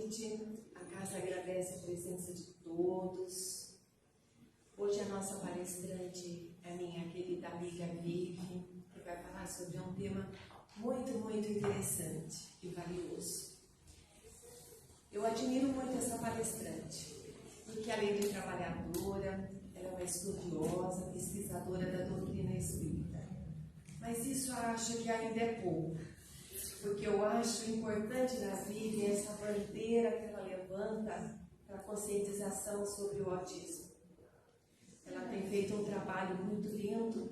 noite. A casa agradece a presença de todos. Hoje a nossa palestrante é a minha querida amiga Vivi, que vai falar sobre um tema muito interessante e valioso. Eu admiro muito essa palestrante, porque além de trabalhadora, ela é uma estudiosa, pesquisadora da doutrina espírita. Mas isso eu acho que ainda é pouco, porque eu acho importante na Vivi essa bandeira que ela levanta para a conscientização sobre o autismo. Ela tem feito um trabalho muito lindo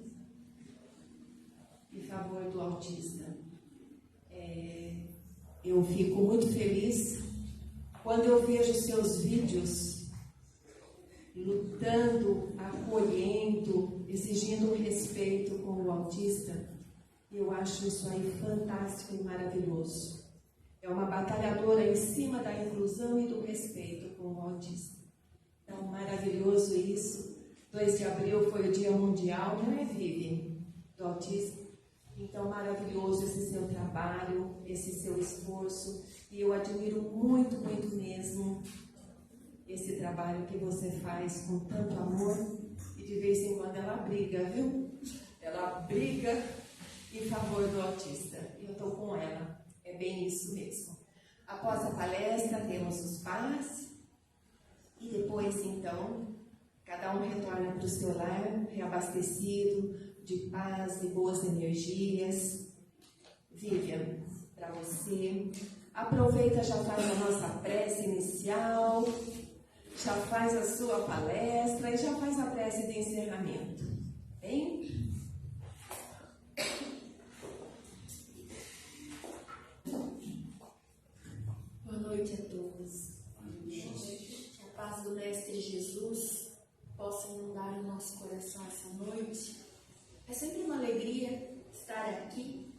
em favor do autista. Eu fico muito feliz quando eu vejo seus vídeos lutando, acolhendo, exigindo respeito com o autista. Eu acho isso aí fantástico e maravilhoso. É uma batalhadora em cima da inclusão e do respeito com o autista. Então, maravilhoso isso. 2 de abril foi o Dia Mundial, não é, Vivi? Do autismo. Então, maravilhoso esse seu trabalho, esse seu esforço. E eu admiro muito mesmo esse trabalho que você faz com tanto amor. E de vez em quando ela briga, viu? Ela briga em favor do autista. E eu estou com ela. É bem isso mesmo. Após a palestra, temos os pás. E depois, então, cada um retorna para o seu lar, reabastecido de paz, de boas energias. Vivian, para você, aproveita, já faz a nossa prece inicial, já faz a sua palestra e já faz a prece de encerramento. Bem? Boa noite a todos. Que a paz do Mestre Jesus possa inundar o nosso coração essa noite. É sempre uma alegria estar aqui,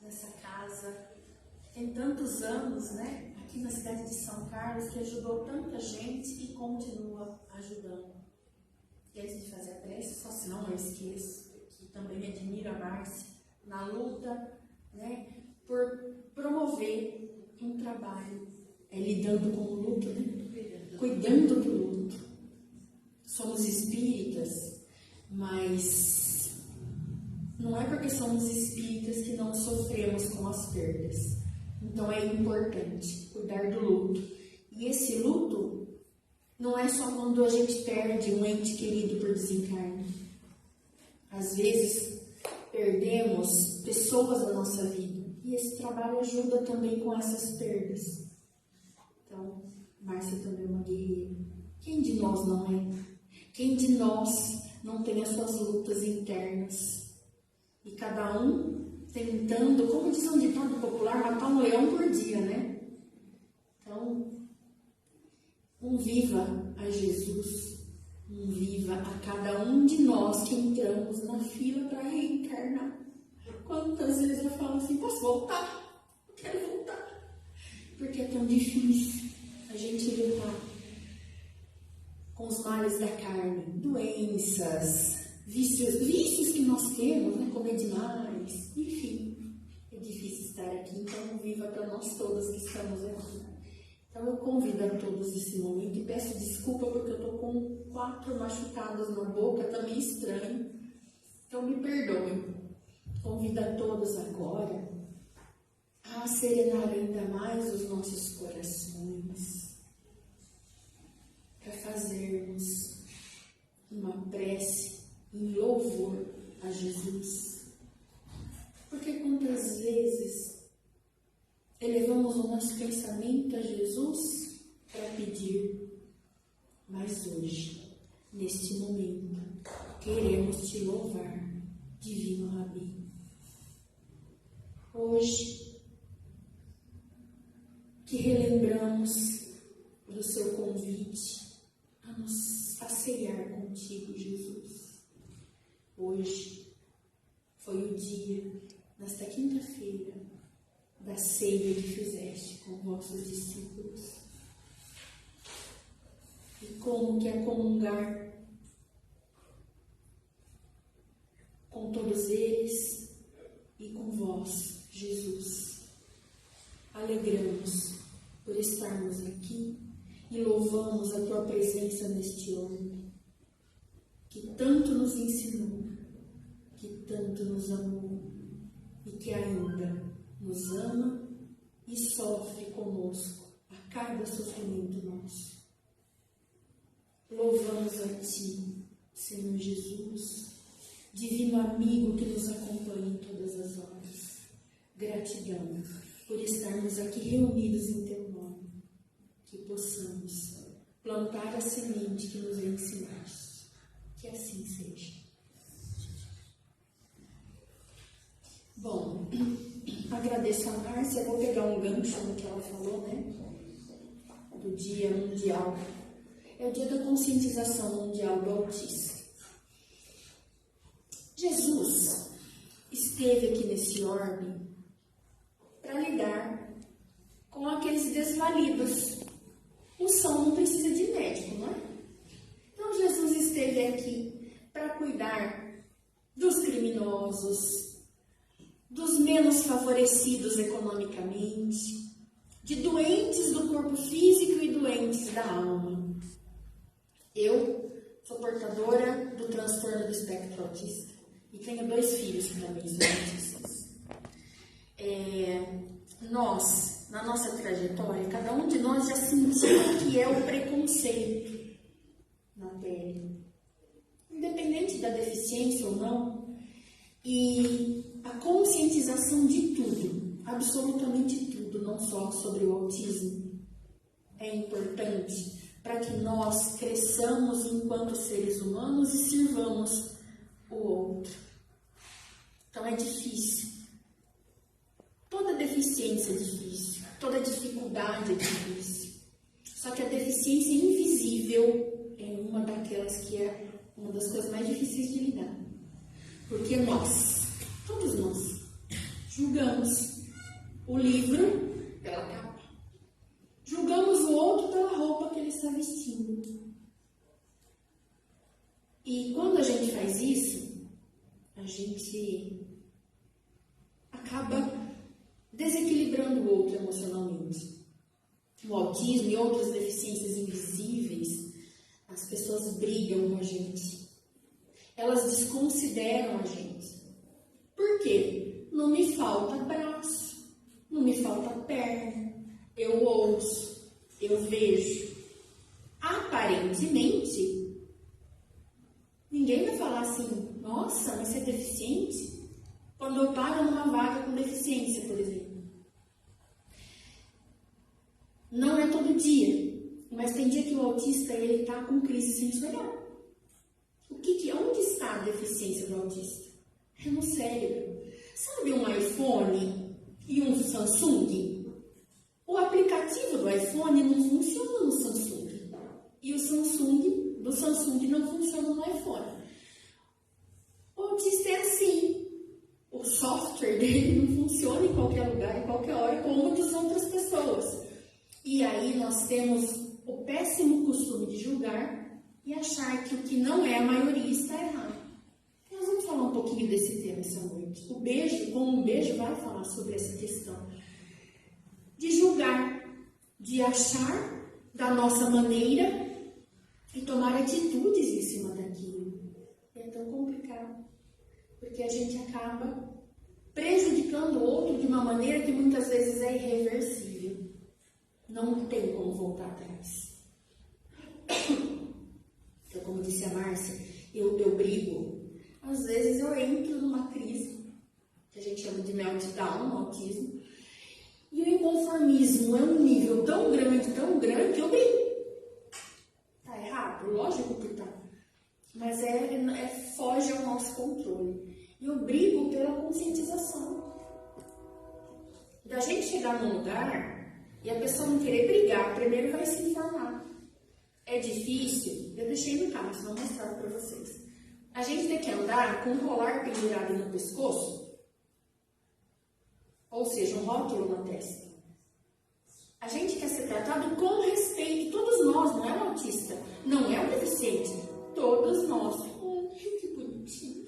nessa casa. Tem tantos anos, né? Aqui na cidade de São Carlos, que ajudou tanta gente e continua ajudando. E antes de fazer a prece, só se não eu esqueço, que também admiro a Márcia na luta, né? Por promover um trabalho, lidando com o luto, né? Cuidando do luto. Somos espíritas, mas não é porque somos espíritas que não sofremos com as perdas. Então é importante cuidar do luto. E esse luto não é só quando a gente perde um ente querido por desencarne. Às vezes perdemos pessoas da nossa vida. E esse trabalho ajuda também com essas perdas. Então, Márcia também é uma guerreira. Quem de nós não é? Quem de nós não tem as suas lutas internas? E cada um tentando, como diz um ditado popular, matar um leão por dia, né? Então, um viva a Jesus, um viva a cada um de nós que entramos na fila para reencarnar. Quantas vezes eu falo assim, posso voltar? Eu quero voltar. Porque é tão difícil a gente lutar com os males da carne, doenças, vícios que nós temos, né? Comer demais, enfim, é difícil estar aqui, então viva para nós todos que estamos aqui. Então eu convido a todos nesse momento e peço desculpa porque eu estou com 4 machucados na boca, tá meio estranho, então me perdoem. Convido a todos agora a serenar ainda mais os nossos corações, para fazermos uma prece em louvor a Jesus. Porque quantas vezes elevamos o nosso pensamento a Jesus para pedir, mas hoje, neste momento, queremos te louvar, Divino Rabi. Hoje, que relembramos do seu convite a ceiar contigo, Jesus. Hoje foi o dia, nesta quinta-feira, da ceia que fizeste com vossos discípulos. E como que é comungar com todos eles e com vós, Jesus. Alegramos por estarmos aqui e louvamos a Tua presença neste homem, que tanto nos ensinou, que tanto nos amou e que ainda nos ama e sofre conosco a cada sofrimento nosso. Louvamos a Ti, Senhor Jesus, divino amigo que nos acompanha em todas as horas. Gratidão por estarmos aqui reunidos em Teu nome, que possamos plantar a semente que nos ensinaste. Que assim seja. Bom, agradeço a Márcia, vou pegar um gancho no que ela falou, né? Do Dia Mundial. É o Dia da Conscientização Mundial do Autismo. Jesus esteve aqui nesse orbe para lidar com aqueles desvalidos. O som não precisa de médico, não é? Então Jesus esteve aqui para cuidar dos criminosos, dos menos favorecidos economicamente, de doentes do corpo físico e doentes da alma. Eu sou portadora do transtorno do espectro autista e tenho 2 filhos que também são autistas. Nós, na nossa trajetória, cada um de nós já sentiu o que é o preconceito na pele, independente da deficiência ou não, e a conscientização de tudo, absolutamente tudo, não só sobre o autismo, é importante para que nós cresçamos enquanto seres humanos e sirvamos o outro. Então é difícil. Toda deficiência é difícil, toda dificuldade é difícil. Só que a deficiência invisível é uma daquelas que é uma das coisas mais difíceis de lidar. Porque nós, todos nós, julgamos o livro pela capa. Julgamos o outro pela roupa que ele está vestindo. E quando a gente faz isso, a gente acaba desequilibrando o outro emocionalmente. O autismo e outras deficiências invisíveis, as pessoas brigam com a gente. Elas desconsideram a gente. Por quê? Não me falta braço, não me falta perna, eu ouço, eu vejo. Aparentemente, ninguém vai falar assim, nossa, mas você é deficiente? Quando eu paro numa vaga com deficiência, por exemplo. Não é todo dia, mas tem dia que o autista ele está com crise sensorial. Onde está a deficiência do autista? É no cérebro. Sabe um iPhone e um Samsung? O aplicativo do iPhone não funciona no Samsung. E o Samsung do Samsung não funciona no iPhone. O autista é assim. O software dele não funciona em qualquer lugar, em qualquer hora, como muitas outras pessoas. E aí nós temos o péssimo costume de julgar e achar que o que não é a maioria está errado. Nós vamos falar um pouquinho desse tema essa noite. O beijo, como um beijo, vai falar sobre essa questão de julgar, de achar da nossa maneira e tomar atitudes em cima daquilo. É tão complicado, porque a gente acaba prejudicando o outro de uma maneira que muitas vezes é irreversível. Não tem como voltar atrás. Então, como disse a Márcia, eu brigo. Às vezes eu entro numa crise, que a gente chama de meltdown, no autismo, e o inconformismo é um nível tão grande, que eu brigo. Tá errado? Lógico que tá. Mas foge ao nosso controle. E eu brigo pela conscientização. Da gente chegar num lugar e a pessoa não querer brigar, primeiro vai se informar. É difícil? Eu deixei no carro, senão vou mostrar para vocês. A gente tem que andar com um colar pendurado no pescoço, ou seja, um rótulo na testa. A gente quer ser tratado com respeito. Todos nós, não é o autista, não é o deficiente. Todos nós. Que bonitinho.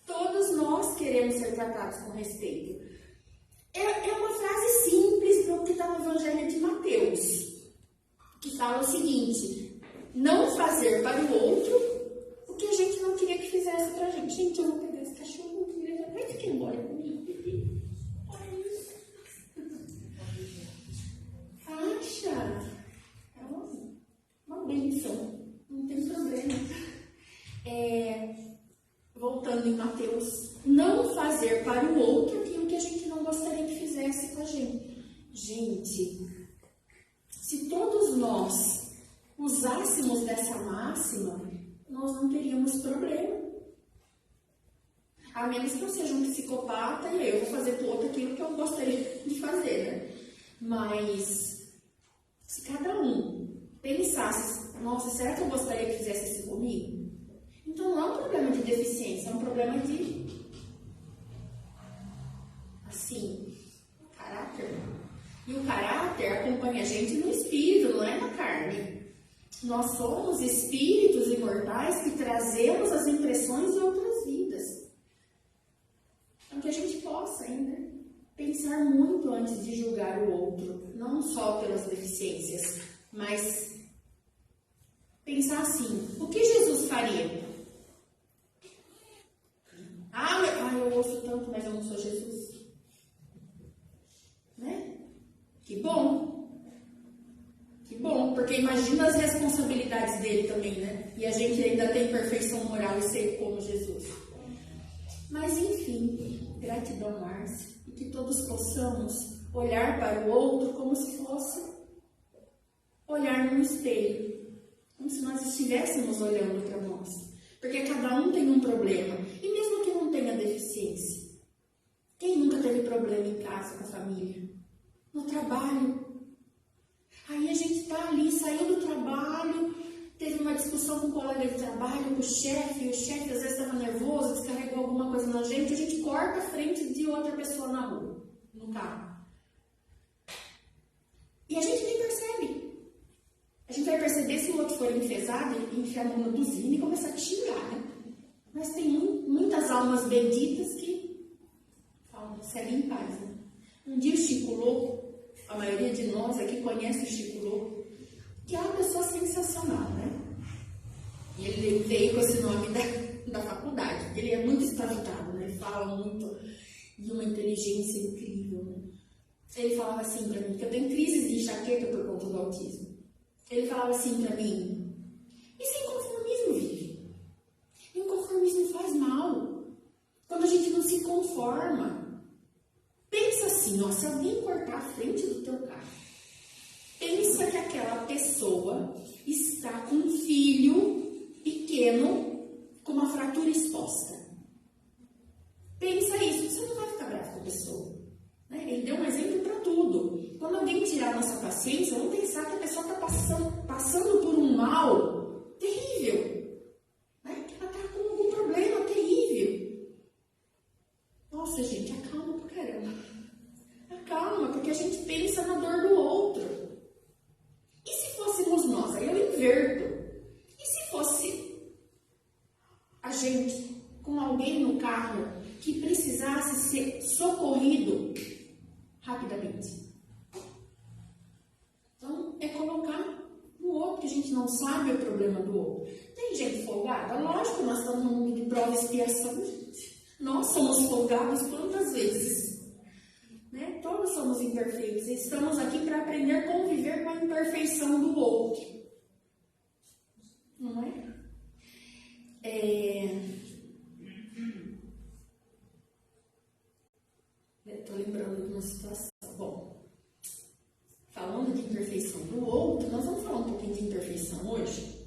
Todos nós queremos ser tratados com respeito. É uma frase simples para o que está no Evangelho de Mateus. fazer para o outro o que a gente não queria que fizesse pra gente. Gente, eu vou pegar esse cachorro, vai ficar embora comigo, bebê. Olha isso. Acha? É uma bênção, não tem problema. Voltando em Mateus, não fazer para o outro aquilo que a gente não gostaria que fizesse com a gente. Gente, se todos nós usássemos dessa máxima, nós não teríamos problema. A menos que eu seja um psicopata e eu vou fazer pro outro aquilo que eu gostaria de fazer, né? Mas se cada um pensasse, nossa, será que eu gostaria que fizesse isso comigo? Então não é um problema de deficiência, é um problema de, assim, caráter. E o caráter acompanha a gente no espírito, não é na carne. Nós somos espíritos imortais que trazemos as impressões de outras vidas. Então que a gente possa ainda pensar muito antes de julgar o outro, não só pelas deficiências, mas pensar assim, o que Jesus faria? Eu ouço tanto, mas eu não sou Jesus. Né? Que bom, porque imagina as responsabilidades dele também, né? E a gente ainda tem perfeição moral e ser como Jesus. Mas enfim, gratidão, Márcia, e que todos possamos olhar para o outro como se fosse olhar num espelho, como se nós estivéssemos olhando para nós. Porque cada um tem um problema, e mesmo que não tenha deficiência, quem nunca teve problema em casa com a família? No trabalho. Aí a gente está ali, saiu do trabalho, teve uma discussão com um colega de trabalho, com o chefe às vezes estava nervoso, descarregou alguma coisa na gente, a gente corta a frente de outra pessoa na rua, no carro. E a gente nem percebe. A gente vai perceber se o outro for enfesado e enfiar a mão na buzina e começar a xingar, né? Mas tem muitas almas benditas que falam, seguem em paz, né? Um dia o Chico Louco, a maioria de nós aqui conhece o Chico Louco, que é uma pessoa sensacional, né? E ele veio com esse nome da faculdade, porque ele é muito extravitado, né? Ele fala muito de uma inteligência incrível, né? Ele falava assim pra mim, que eu tenho crises de enxaqueca por conta do autismo. Ele falava assim pra mim, isso é inconformismo, Vivi. Inconformismo faz mal. Quando a gente não se conforma. Pensa assim, ó, se alguém cortar a frente do teu carro, pensa que aquela pessoa está com um filho pequeno com uma fratura exposta. Pensa isso, você não vai ficar bravo com a pessoa. Né? Ele deu um exemplo para tudo. Quando alguém tirar a nossa paciência, vamos pensar que a pessoa está passando por um mal terrível. Né? Que ela está com algum problema terrível. Nossa, gente, acalma pra caramba. Acalma, porque a gente pensa na dor do outro. E se fôssemos nós? Aí eu inverto. E se fosse a gente com alguém no carro que precisasse ser socorrido rapidamente? Então, é colocar no outro, que a gente não sabe o problema do outro. Tem gente folgada? Lógico, nós estamos num mundo de prova e expiação, gente. Nós somos folgados quantas vezes? Né? Todos somos imperfeitos. E estamos aqui para aprender a conviver com a imperfeição do outro. Não é? Estou lembrando de uma situação. Bom, falando de imperfeição do outro, nós vamos falar um pouquinho de imperfeição hoje.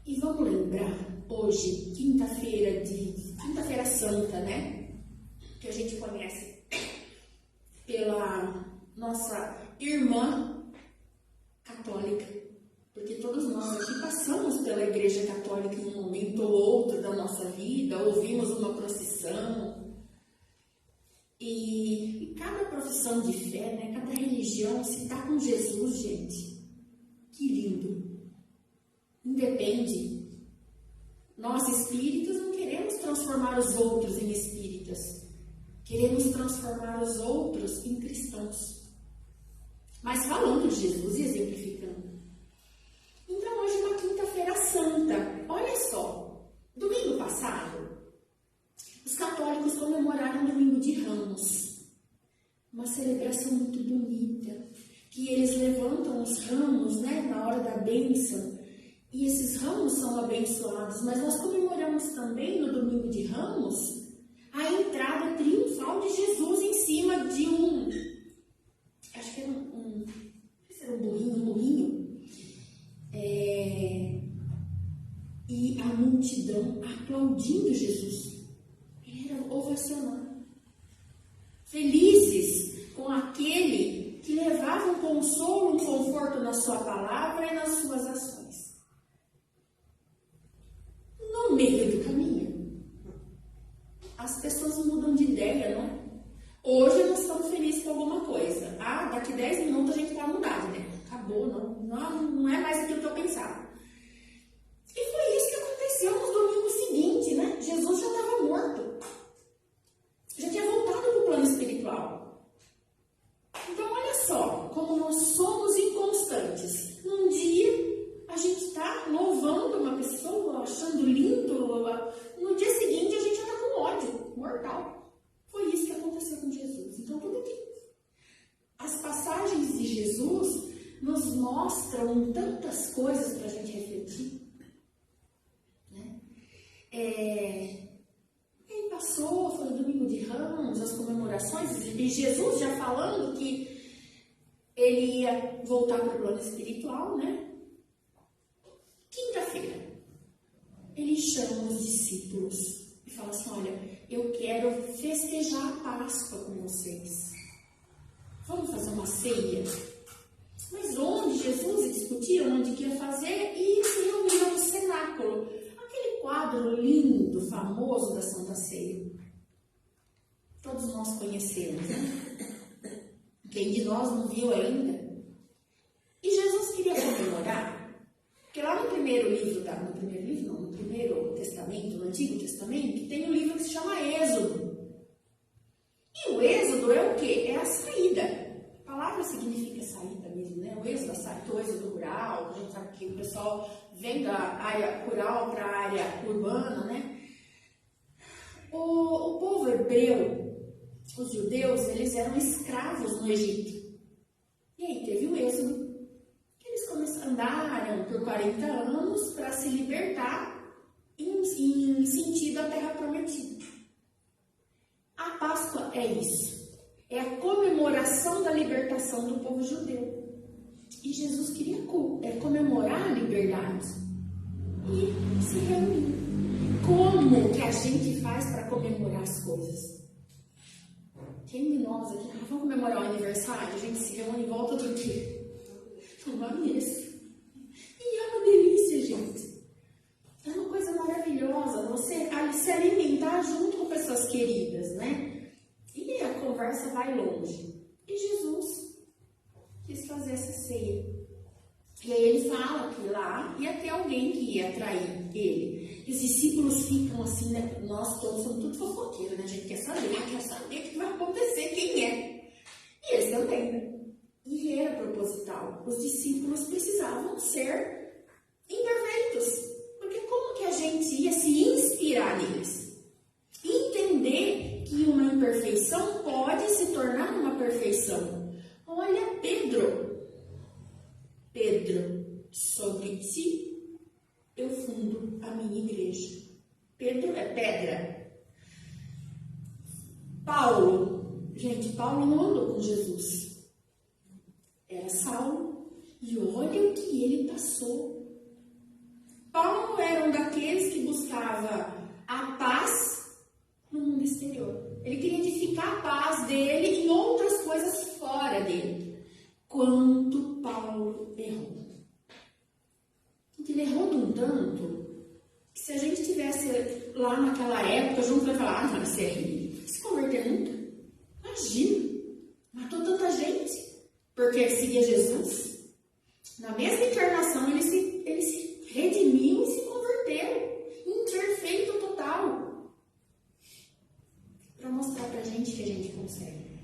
E vamos lembrar, hoje, quinta-feira Santa, né? Que a gente conhece pela nossa irmã católica. Porque todos nós aqui passamos pela Igreja Católica em um momento ou outro da nossa vida, ouvimos uma procissão. E cada profissão de fé, né, cada religião, se está com Jesus, gente, que lindo. Independe. Nós espíritas não queremos transformar os outros em espíritas. Queremos transformar os outros em cristãos. Mas falando de Jesus e exemplificando. Então hoje é uma quinta-feira santa. uma celebração muito bonita, que eles levantam os ramos, né, na hora da bênção, e esses ramos são abençoados, mas nós comemoramos também no domingo de Ramos a entrada triunfal de Jesus em cima de acho que era um burrinho, e a multidão aplaudindo Jesus. Ele era ovacionado. Felizes com aquele que levava um consolo, um conforto na sua palavra e nas suas ações. No meio do caminho, as pessoas mudam de ideia, não é? Hoje nós estamos felizes com alguma coisa. Daqui 10 minutos a gente vai mudar de ideia. Acabou, não é mais aquilo que eu pensava. E foi isso que aconteceu nos domingos seguintes, né? Jesus já estava morto. Já tinha voltado para o plano espiritual. Então, olha só, como nós somos inconstantes. Num dia, a gente está louvando uma pessoa, achando lindo. No dia seguinte, a gente já está com ódio mortal. Foi isso que aconteceu com Jesus. Então, tudo aqui. As passagens de Jesus nos mostram tantas coisas para a gente refletir. Né? Ele passou, foi o domingo de Ramos, as comemorações, e Jesus já falando que ele ia voltar para o plano espiritual, né? Quinta-feira, ele chama os discípulos e fala assim: olha, eu quero festejar a Páscoa com vocês. Vamos fazer uma ceia? Mas onde? Jesus discutiram onde que ia fazer e se reuniram no cenáculo. Aquele quadro lindo, famoso da Santa Ceia. Todos nós conhecemos, né? Quem de nós não viu ainda? E Jesus queria comemorar, porque lá no primeiro Testamento, no Antigo Testamento, tem um livro que se chama Êxodo. E o Êxodo é o quê? É a saída. A palavra significa saída mesmo, né? O Êxodo, o Êxodo rural, a gente sabe que o pessoal vem da área rural para a área urbana, né? O povo hebreu, os judeus, eles eram escravos no Egito. E aí teve o Êxodo, que eles andaram por 40 anos para se libertar em sentido à terra prometida. A Páscoa é isso. É a comemoração da libertação do povo judeu. E Jesus queria comemorar a liberdade. E se reunir. Como que a gente faz para comemorar as coisas? Quem de nós aqui, vamos comemorar o aniversário? A gente se reúne em volta do quê? Uma mesa. E é uma delícia, gente. É uma coisa maravilhosa você se alimentar junto com pessoas queridas, né? E a conversa vai longe. E Jesus quis fazer essa ceia. E aí ele fala que lá ia ter alguém que ia atrair ele. E os discípulos ficam assim, né? Nós todos somos tudo fofoqueiros, né? A gente quer saber o que vai acontecer, quem é. E eles também, né? E era proposital. Os discípulos precisavam ser imperfeitos. Porque como que a gente ia se inspirar neles? Entender que uma imperfeição pode se tornar uma perfeição. Olha Pedro, sobre ti eu fundo a minha igreja. Pedro é pedra. Paulo não andou com Jesus. Era Saulo. E olha o que ele passou. Paulo era um daqueles que buscava a paz no mundo exterior. Ele queria edificar a paz dele em outras coisas fora dele. Quanto Paulo errou. Ele errou de um tanto que se a gente estivesse lá naquela época, junto vai falar, não, você se converter nunca. Imagina, matou tanta gente porque seguia Jesus. Na mesma encarnação ele se redimiu e se converteu. Imperfeito total. Para mostrar pra gente que a gente consegue.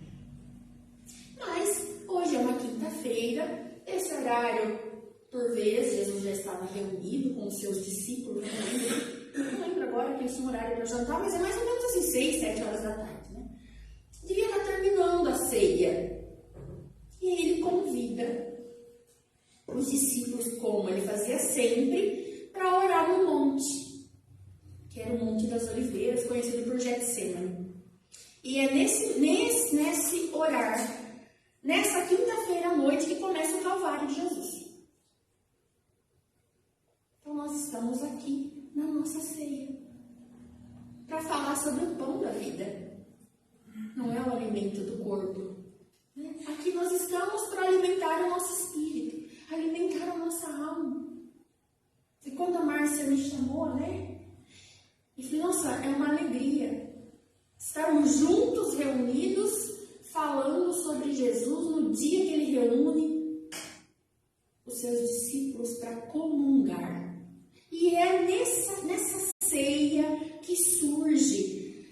Mas hoje é uma quinta-feira, esse horário, por vezes, Jesus já estava reunido com os seus discípulos, não lembro agora que eles tinham horário para jantar, mas é mais ou menos assim, 6, 7 horas da tarde, né? Devia estar terminando a ceia. E ele convida os discípulos, como ele fazia sempre, para orar no monte, que era o Monte das Oliveiras, conhecido por Getsemane. E é nesse orar, nessa quinta-feira à noite, que começa o Calvário de Jesus. Então nós estamos aqui na nossa ceia para falar sobre o pão da vida. Não é o alimento do corpo. Aqui nós estamos para alimentar o nosso espírito, alimentar a nossa alma. E quando a Márcia me chamou, e falei, nossa, é uma alegria estarmos juntos, reunidos, falando sobre Jesus no dia que ele reúne os seus discípulos para comungar. E é nessa ceia que surge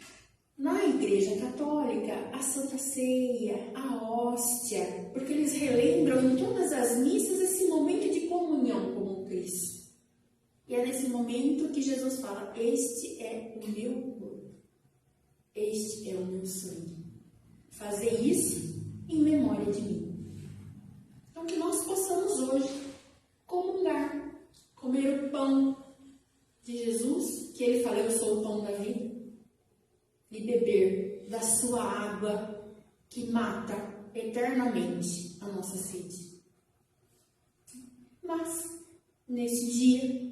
na Igreja Católica a Santa Ceia, a hóstia, porque eles relembram em todas as missas esse momento de comunhão com o Cristo. E é nesse momento que Jesus fala, este é o meu corpo, este é o meu sangue. Fazer isso em memória de mim. Então que nós possamos hoje comungar, comer o pão de Jesus, que ele fala, eu sou o pão da vida, e beber da sua água que mata eternamente a nossa sede. Mas, nesse dia,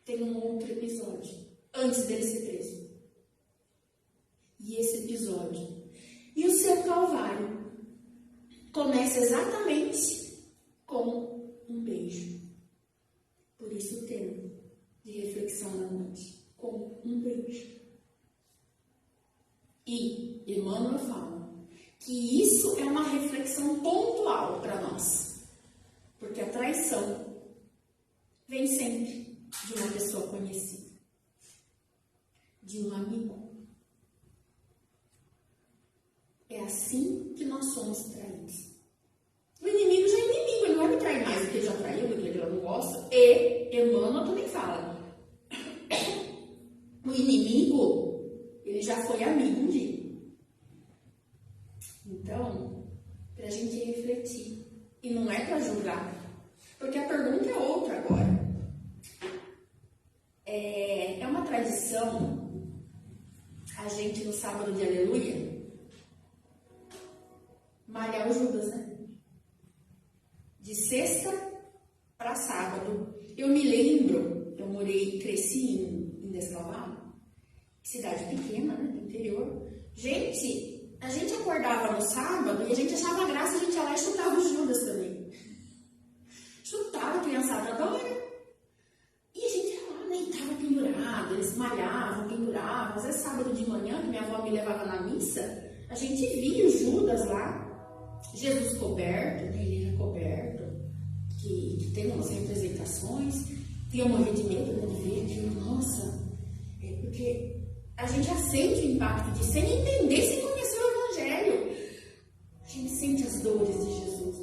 tem um outro episódio, antes dele ser preso. E esse episódio, e o seu Calvário, começa exatamente com um beijo. Por isso o tema de reflexão da noite, com um beijo. E Emmanuel fala que isso é uma reflexão pontual para nós, porque a traição vem sempre de uma pessoa conhecida, de um amigo. É assim que nós somos traídos. O inimigo já é inimigo, ele não vai me trair mais do que ele já traiu, do que ele não gosta. E Emmanuel também fala, o inimigo, ele já foi amigo um dia. Então, para a gente refletir, e não é para julgar, porque a pergunta é outra agora. É uma tradição, a gente no sábado de Aleluia, malhar o Judas, de sexta para sábado. Eu me lembro, eu cresci em Descalvado, cidade pequena, do interior. Gente, a gente acordava no sábado e a gente achava graça, a gente ia lá e chutava os Judas também. Chutava, a criançada adora. E a gente ia lá, e estava pendurado, eles malhavam, penduravam. Às vezes sábado de manhã, que minha avó me levava na missa, a gente via o Judas lá, Jesus coberto, ele era coberto, que tem umas representações, tinha morrer de medo de ver, que, nossa, porque a gente já sente o impacto disso, sem entender, sem conhecer o Evangelho. A gente sente as dores de Jesus,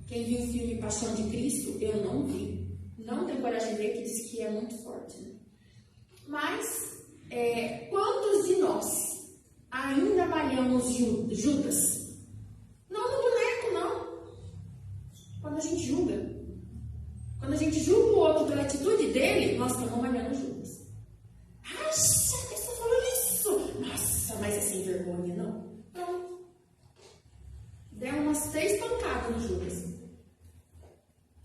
Quem viu o filme Paixão de Cristo, eu não vi. Não tenho coragem de ver, que diz que é muito forte, Mas, quantos de nós ainda malhamos Judas? Não no boneco, não. Quando a gente julga. Quando a gente julga o outro pela atitude dele, nós estamos malhando Judas. Acha, a pessoa falou isso. Nossa, mas é sem vergonha, não? Não. Deu umas 3 pancadas no Judas.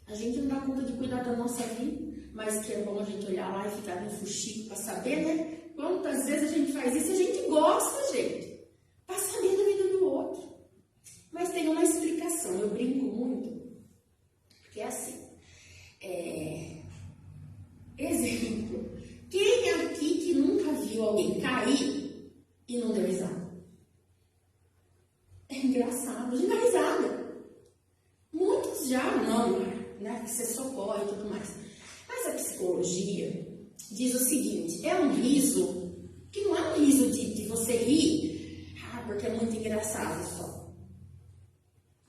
A gente não dá conta de cuidar da nossa vida, mas que é bom a gente olhar lá e ficar no fuxico para saber, Quantas vezes a gente faz isso, a gente gosta, gente. Para saber da vida do outro. Mas tem uma explicação, eu brinco muito, porque é assim. Exemplo, quem aqui que nunca viu alguém cair e não deu risada? É engraçado, a gente dá risada. Muitos já não, que você socorre e tudo mais. Mas a psicologia diz o seguinte, é um riso que não é um riso de você rir, porque é muito engraçado só.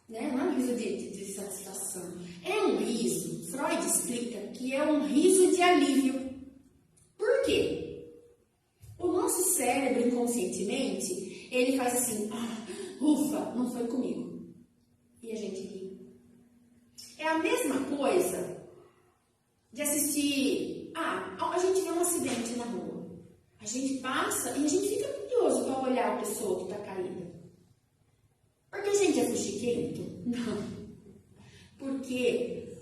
Não é um riso de satisfação. É um riso, Freud explica que é um riso de alívio. Por quê? O nosso cérebro, inconscientemente, ele faz assim, Ufa, não foi comigo. E a gente ri. É a mesma coisa de assistir... a gente vê um acidente na rua. A gente passa e a gente fica curioso para olhar a pessoa que está caída. Porque a gente é fuxiquento? Não. Porque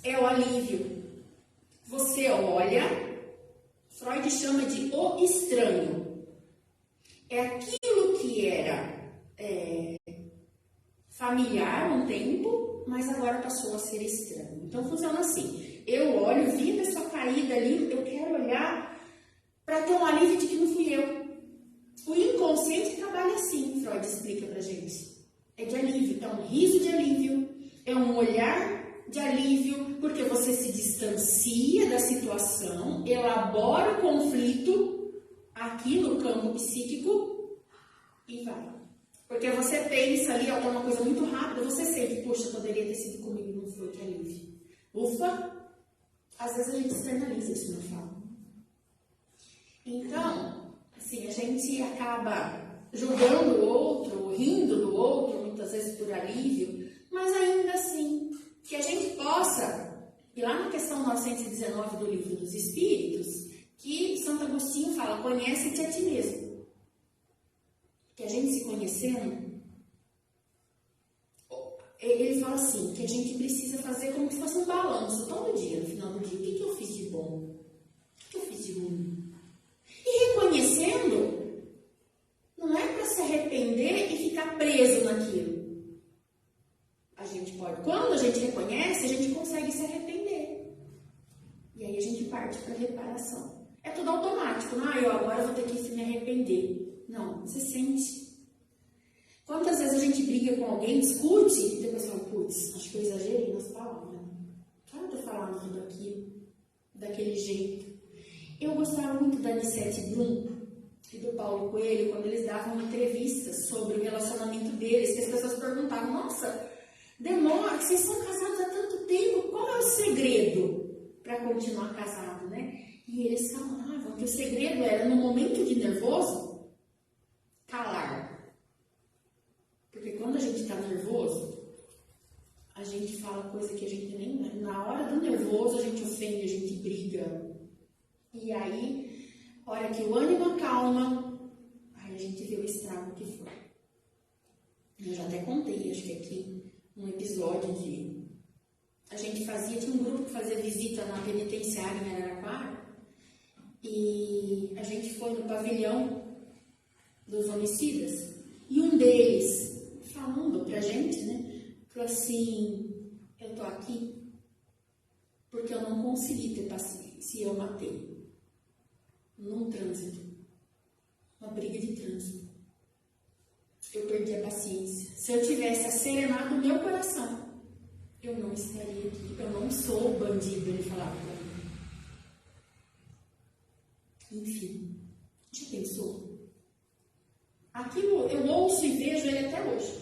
é o alívio. Você olha, Freud chama de o estranho. É aquilo que era familiar um tempo, mas agora passou a ser estranho. Então funciona assim. Eu olho, vi a pessoa caída ali, eu quero olhar para ter um alívio de que não fui eu. O inconsciente trabalha assim, Freud explica pra gente. É de alívio, é um riso de alívio, é um olhar de alívio, porque você se distancia da situação, elabora o conflito aqui no campo psíquico e vai. Porque você pensa ali, é uma coisa muito rápida, você sente, poxa, poderia ter sido comigo, não foi, que alívio. Ufa! Às vezes a gente externaliza isso no fala. Então, assim, a gente acaba julgando o outro, rindo do outro, muitas vezes por alívio, mas ainda assim, que a gente possa, e lá na questão 919 do Livro dos Espíritos, que Santo Agostinho fala, conhece-te a ti mesmo. Que a gente se conhecendo, ele fala assim, que a gente precisa fazer como se fosse um balanço todo dia, no final do dia. O que eu fiz de bom? O que eu fiz de ruim? E reconhecendo, não é para se arrepender e ficar preso naquilo. A gente pode, quando a gente reconhece, a gente consegue se arrepender. E aí a gente parte para a reparação. É tudo automático, não? Eu agora vou ter que me arrepender. Não, você sente. Quantas vezes a gente briga com alguém, discute, e depois fala, putz, acho que eu exagerei nas palavras. Para de falar tudo aquilo, daquele jeito. Eu gostava muito da Anissete Brum e do Paulo Coelho, quando eles davam entrevistas sobre o relacionamento deles, que as pessoas perguntavam, nossa, demora, vocês são casados há tanto tempo, qual é o segredo para continuar casado, né? E eles falavam que o segredo era, no momento de nervoso, calar. Porque quando a gente está nervoso, a gente fala coisa que a gente nem... Na hora do nervoso, a gente ofende, a gente briga. E aí, a hora que o ânimo acalma, aí a gente vê o estrago que foi. Eu já até contei, acho que aqui, um episódio de... A gente fazia, tinha um grupo que fazia visita na penitenciária em Araraquara, e a gente foi no pavilhão dos homicidas, e um deles, falando pra gente, né, falou assim, eu tô aqui porque eu não consegui ter paciência e eu matei. Num trânsito, uma briga de trânsito. Eu perdi a paciência. Se eu tivesse acerenado o meu coração, eu não estaria aqui. Eu não sou bandido, ele falava pra mim. Enfim, já pensou? Aquilo, eu ouço e vejo ele até hoje,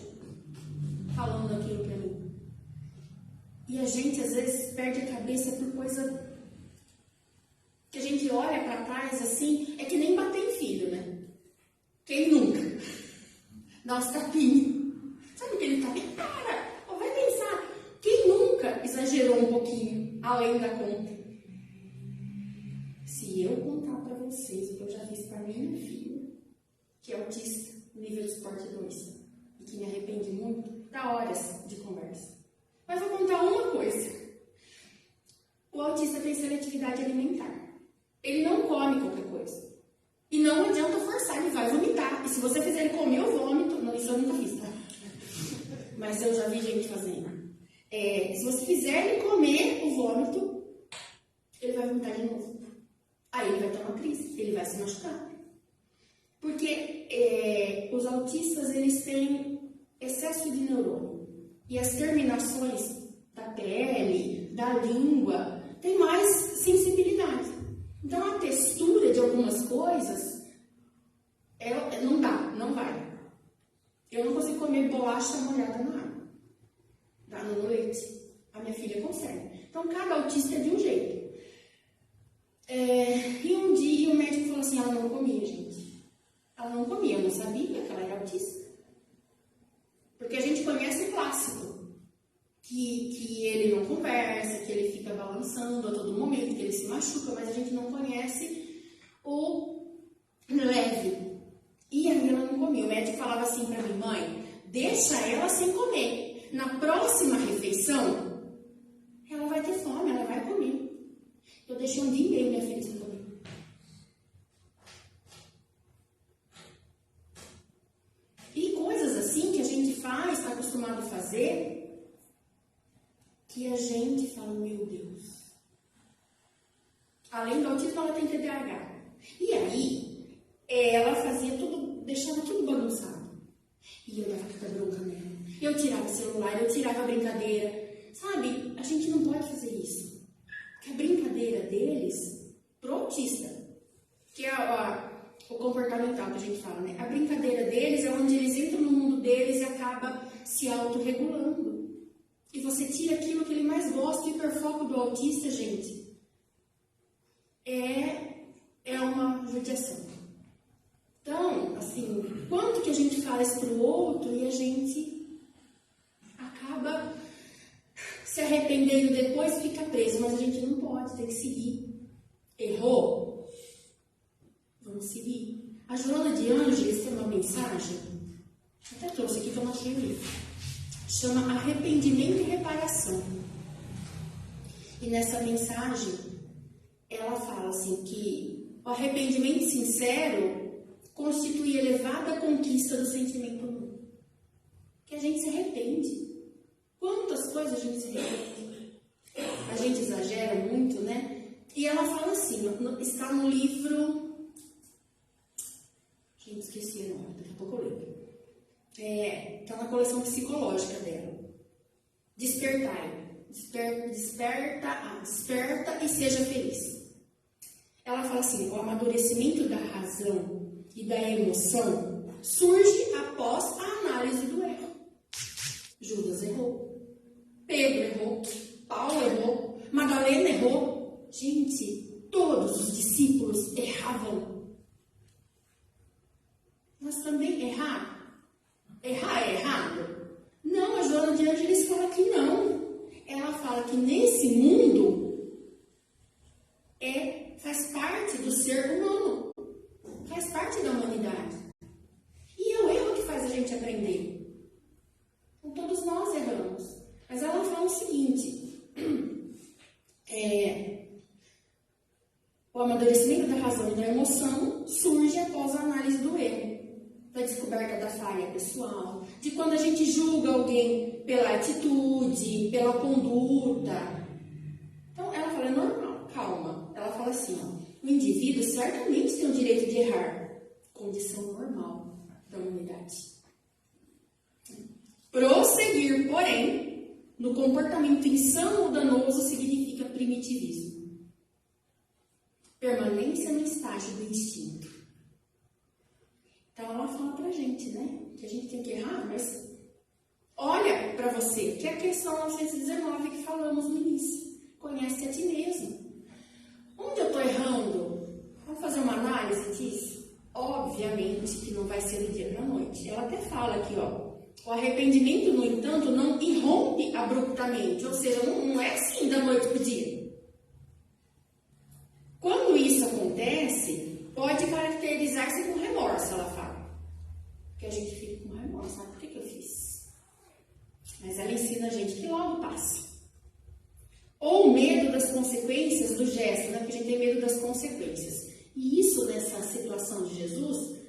falando aquilo pra mim. E a gente, às vezes, perde a cabeça por coisa que a gente olha pra trás, assim, é que nem bater em filho, né? Quem nunca? Dá uns tapinhos. Sabe aquele tapinho? Cara, vai pensar, quem nunca exagerou um pouquinho, além da conta? Se eu contar pra vocês o que eu já fiz pra minha filha, que é autista, nível de suporte 2, e que me arrepende muito, dá horas de conversa. Mas vou contar uma coisa. O autista tem seletividade alimentar. Ele não come qualquer coisa. E não adianta forçar, ele vai vomitar. E se você fizer ele comer o vômito, não, isso eu nunca fiz, tá? Mas eu já vi gente fazendo. Se você fizer ele comer o vômito, ele vai vomitar de novo. Aí ele vai ter uma crise, ele vai se machucar. Porque os autistas, eles têm excesso de neurônio. E as terminações da pele, da língua, têm mais sensibilidade. Então, a textura de algumas coisas, não dá, não vai. Eu não consigo comer bolacha molhada na água, no leite. A minha filha consegue. Então, cada autista é de um jeito. E um dia o médico falou assim, ela não comia, gente. Ela não comia, eu não sabia que ela era autista. balançando a todo momento, que ele se machuca, mas a gente não conhece o leve. E aí ela não comia. O médico falava assim para mim: mãe, deixa ela sem comer. Na próxima refeição, ela vai ter fome, ela vai comer. Eu deixei um dia e meio minha filha sem comer. E coisas assim que a gente faz, está acostumado a fazer, que a gente fala: meu Deus. Além do autismo, ela tem TDAH. E aí, ela fazia tudo, deixava tudo bagunçado. E eu dava muita bronca nela. Eu tirava o celular, eu tirava a brincadeira. Sabe, a gente não pode fazer isso. Porque a brincadeira deles, pro autista, que é o comportamental que a gente fala, né? A brincadeira deles é onde eles entram no mundo deles e acaba se autorregulando. E você tira aquilo que ele mais gosta. O hiperfoco do autista, gente, é uma judiação. Então, assim, quanto que a gente fala isso pro outro e a gente acaba se arrependendo depois, fica preso, mas a gente não pode, tem que seguir. Errou? Vamos seguir. A Joana de Ângeles tem uma mensagem, até trouxe aqui que eu não achei o livro, chama Arrependimento e Reparação. E nessa mensagem, ela fala assim que o arrependimento sincero constitui elevada conquista do sentimento humano. Que a gente se arrepende. Quantas coisas a gente se arrepende? A gente exagera muito, né? E ela fala assim, está no livro... Gente, esqueci o nome, daqui a pouco eu lembro. Está na coleção psicológica dela. Despertai. Desperta e seja feliz. Ela fala assim, o amadurecimento da razão e da emoção surge após a análise do erro. Judas errou, Pedro errou, Paulo errou, Madalena errou. Gente, todos os discípulos erravam. Mas também errar é errado? Não, a Joana de Ângeles fala que não. Ela fala que nesse mundo faz parte do ser humano, faz parte da humanidade. E é o erro que faz a gente aprender. Então, todos nós erramos. Mas ela fala o seguinte, o amadurecimento da razão e da emoção surge após a análise do erro, da descoberta da falha pessoal, de quando a gente julga alguém pela atitude, pela conduta. Então, ela fala, é normal, calma. Ela fala assim, o indivíduo certamente tem o direito de errar, condição normal da humanidade. Prosseguir, porém, no comportamento insano ou danoso significa primitivismo. Permanência no estágio do instinto. Então ela fala pra gente, né? Que a gente tem que errar, mas olha pra você, que é a questão 919 que falamos no início. Conhece a ti mesmo. Onde eu tô errando? Vamos fazer uma análise disso? Obviamente que não vai ser do dia pra noite. Ela até fala aqui, o arrependimento, no entanto, não irrompe abruptamente, ou seja, não é assim da noite pro dia. Quando isso acontece, pode caracterizar-se com remorso, ela fala. Porque a gente fica com remorso, sabe por que eu fiz? Mas ela ensina a gente que logo passa. Ou medo das consequências do gesto, né? Porque a gente tem medo das consequências. E isso, nessa situação de Jesus,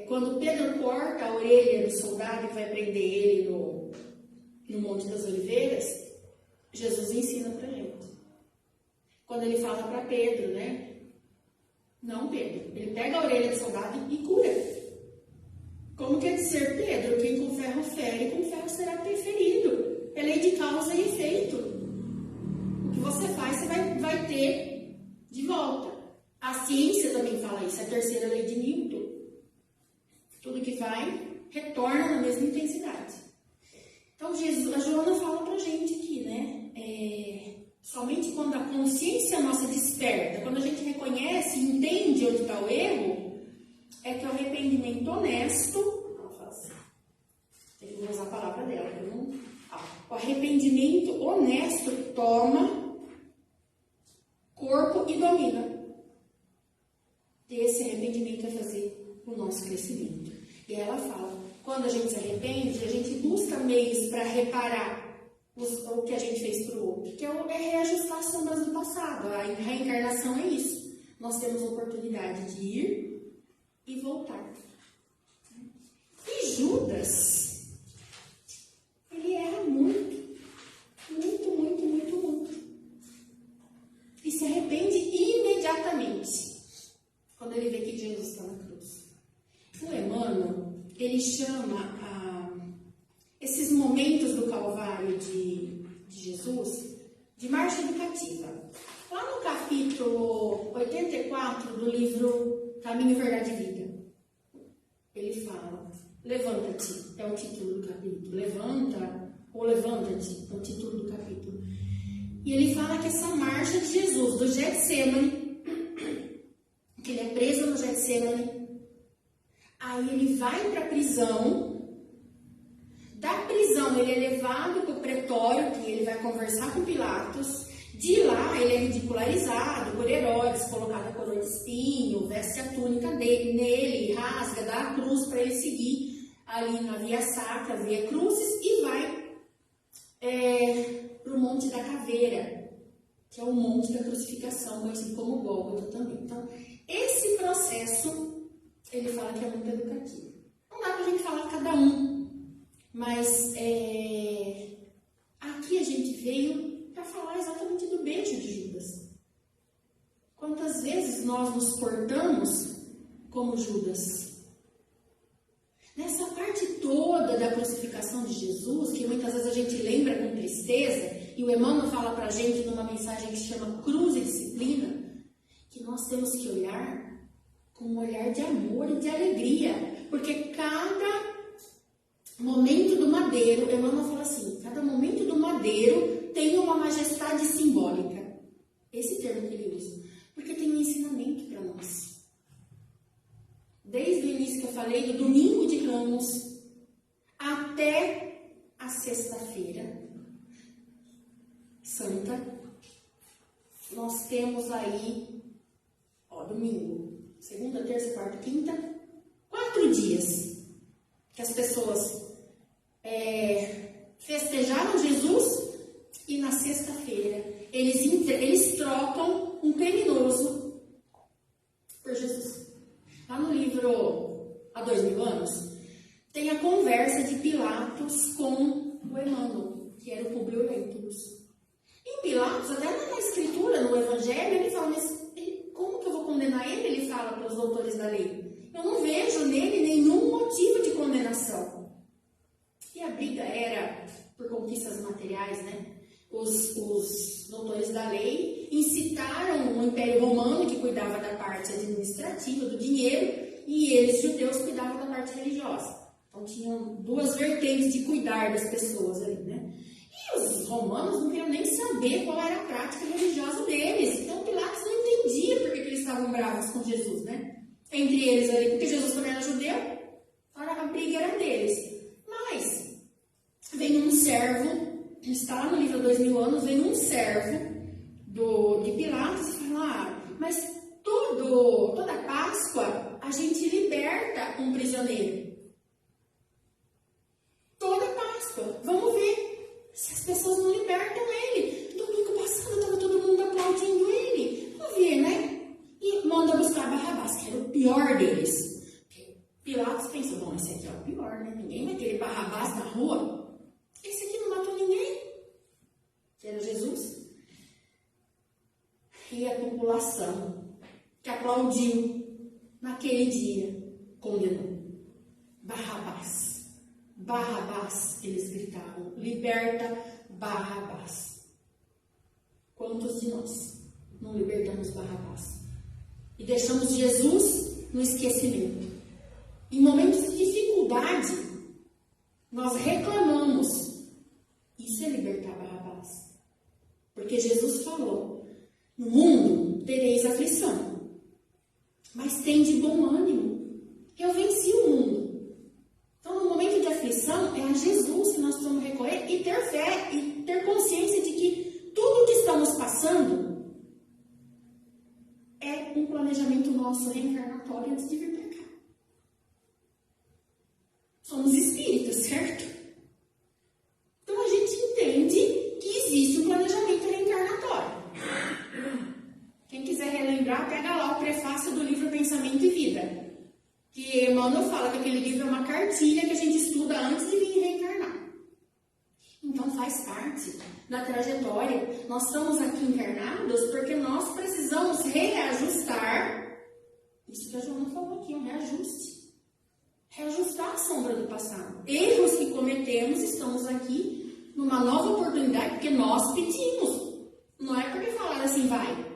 quando Pedro corta a orelha do soldado e vai prender ele no Monte das Oliveiras, Jesus ensina pra gente. Quando ele fala para Pedro, né? Não, Pedro. Ele pega a orelha do soldado e cura. Como quer dizer, Pedro, quem com ferro fere, com ferro será ferido. É lei de causa e efeito. O que você faz, você vai ter de volta. A ciência também fala isso, a terceira lei de Newton. Tudo que vai, retorna na mesma intensidade. Então, a Joana fala pra gente aqui, né? Somente quando a consciência nossa desperta, quando a gente reconhece e entende onde está o erro, é que o arrependimento honesto, ela fala assim, tem que usar a palavra dela, o arrependimento honesto toma corpo e domina. Esse arrependimento vai fazer o nosso crescimento. E ela fala, quando a gente se arrepende, a gente busca meios para reparar o que a gente fez para o outro, que é reajustar as sombras do passado. A reencarnação é isso. Nós temos a oportunidade de ir e voltar. E Judas, ele erra muito, muito, muito, muito, muito. E se arrepende imediatamente quando ele vê que Jesus está na cruz. O Emmanuel, ele chama esses momentos do Calvário de Jesus de marcha educativa. Lá no capítulo 84 do livro Caminho, Verdade e Vida, ele fala, levanta-te, é o título do capítulo, levanta ou levanta-te, é o título do capítulo. E ele fala que essa marcha de Jesus, do Getsemane, que ele é preso no Getsemane, aí ele vai para a prisão, da prisão ele é levado para o pretório, que ele vai conversar com Pilatos, de lá ele é ridicularizado por Herodes, colocado a coroa de espinho, veste a túnica nele, rasga, dá a cruz para ele seguir ali na Via Sacra, Via Crucis, e vai para o Monte da Caveira, que é o Monte da Crucificação, conhecido como Gólgota também. Então, esse processo, ele fala que é muito educativo. Não dá para a gente falar de cada um, mas aqui a gente veio para falar exatamente do beijo de Judas. Quantas vezes nós nos portamos como Judas? Nessa parte toda da crucificação de Jesus, que muitas vezes a gente lembra com tristeza, e o Emmanuel fala para a gente numa mensagem que se chama Cruz e Disciplina, que nós temos que olhar com um olhar de amor e de alegria, porque cada momento do madeiro, Emmanuel fala assim, cada momento do madeiro tem uma majestade simbólica. Esse termo que ele usa, porque tem um ensinamento para nós. Desde o início que eu falei, do domingo de Ramos até a sexta-feira santa, nós temos aí, domingo, segunda, terça, quarta, quinta, 4 dias que as pessoas festejaram Jesus, e na sexta-feira eles trocam um criminoso por Jesus. Lá no livro Há 2000 anos, tem a conversa de Pilatos com o Emmanuel, que era o Publio Lentulus. E Pilatos, até na escritura, no Evangelho, ele fala, mas como que eu vou condenar ele? Ele fala para os doutores da lei. Eu não vejo nele nenhum motivo de condenação. E a briga era por conquistas materiais, né? Os doutores da lei incitaram o Império Romano, que cuidava da parte administrativa, do dinheiro, e eles, judeus, cuidavam da parte religiosa. Então, tinham 2 vertentes de cuidar das pessoas ali, né? E os romanos não queriam nem saber qual era a prática religiosa deles. Então, Pilatos não entendia por que eles estavam bravos com Jesus, né? Entre eles ali, porque Jesus também era judeu, a briga era deles. Mas, vem um servo, está lá no livro 2000 anos, vem um servo de Pilatos e fala, mas toda Páscoa a gente liberta um prisioneiro. Toda Páscoa. Vamos ver se as pessoas não libertam ele. Domingo passado estava todo mundo aplaudindo ele. Vamos ver, né? E manda buscar Barrabás, que era o pior deles. Pilatos pensa, bom, esse aqui é o pior, né? Ninguém vai querer Barrabás na rua. Esse aqui não matou ninguém. Que era Jesus. E a população que aplaudiu naquele dia condenou. Barrabás. Barrabás, eles gritavam. Liberta Barrabás. Quantos de nós não libertamos Barrabás? E deixamos Jesus no esquecimento. Em momentos de dificuldade, nós reclamamos. Isso é libertar Barrabás. Porque Jesus falou, no mundo tereis aflição, mas tende bom ânimo. Eu venci o mundo. Então, no momento de aflição, é a Jesus que nós precisamos recorrer e ter fé e nosso reencarnatório antes de vir para cá. Somos espíritas, certo? Então a gente entende que existe um planejamento reencarnatório. Quem quiser relembrar, pega lá o prefácio do livro Pensamento e Vida. Que Emmanuel fala que aquele livro é uma cartilha que a gente estuda antes de vir reencarnar. Então faz parte da trajetória. Nós estamos aqui encarnados porque nós precisamos reajustar. Isso que a Joana falou aqui, um reajuste. Reajustar a sombra do passado. Erros que cometemos, estamos aqui numa nova oportunidade, porque nós pedimos. Não é porque falaram assim, vai.